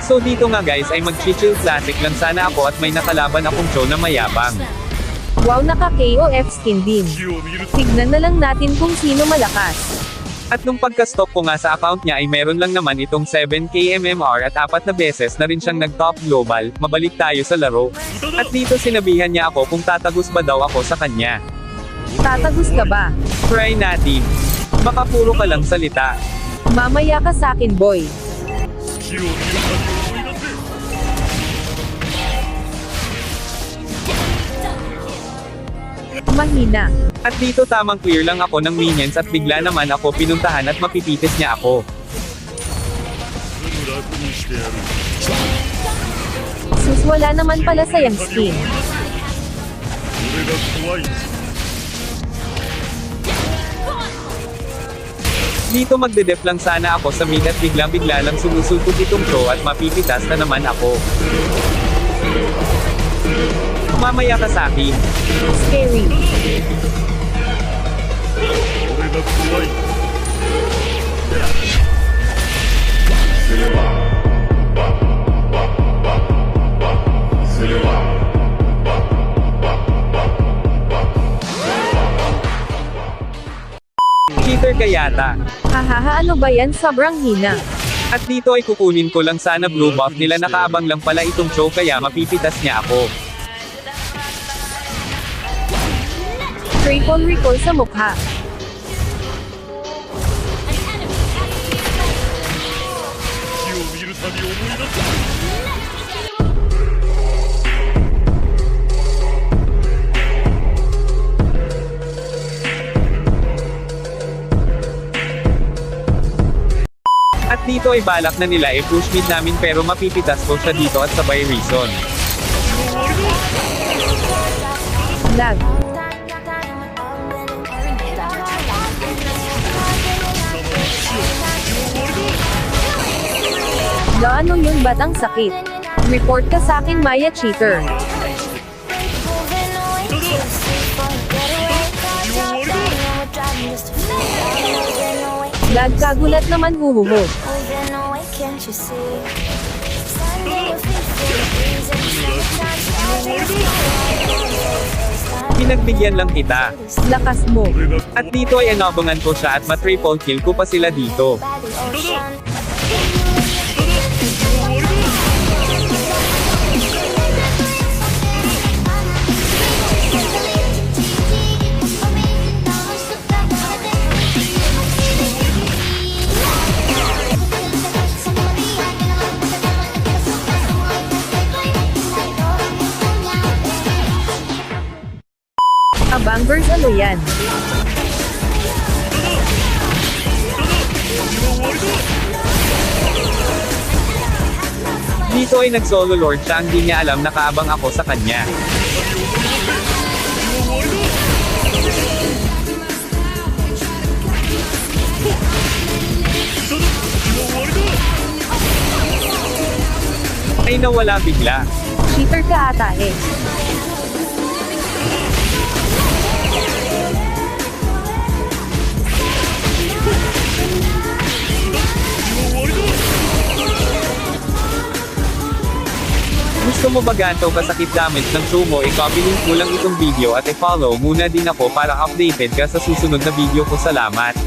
So dito nga guys ay mag-chill classic lang sana ako at may nakalaban akong Cho na mayabang. Wow, naka-KOF skin din. Tignan na lang natin kung sino malakas. At nung pagka-stop ko nga sa account niya ay meron lang naman itong 7k MMR at 4 na beses na rin siyang nag-top global, mabalik tayo sa laro. At dito sinabihan niya ako kung tatagos ba daw ako sa kanya. Tatagos ka ba? Try natin. Baka puro ka lang salita. Mamaya ka sakin, boy. Mahina. At dito tamang clear lang ako ng minions at bigla naman ako pinuntahan at mapipitis niya ako. Sus, wala naman pala sayang skin. Dito magdedef lang sana ako sa mid at biglang-bigla lang sumusulpot itong Cho at mapipitas na naman ako. Mamaya ka sa akin. Scary. Cheater ka yata. Hahaha, ano ba yan, sobrang hina. At dito ay kukunin ko lang sana blue buff nila, nakaabang lang pala itong Cho kaya mapipitas niya ako. Triple recall sa mukha. At dito ay balak na nila push mid namin pero mapipitas ko siya dito at sabay reason. Lag. Ano yun, ba't ang sakit? Report ka sa akin, Maya cheater. Lag, kagulat naman, huhuhu. Pinagbigyan lang kita. Lakas mo. At dito ay anabangan ko siya at ma-triple kill ko pa sila dito. Abangers, ano yan? Dito ay nag-solo lord siya, ang di niya alam nakaabang ako sa kanya. Ay nawala bigla. Cheater ka ata eh. Gusto mo ba ganito kasakit damage ng sumo? I-copy link mo lang itong video at i-follow muna din ako para updated ka sa susunod na video ko. Salamat!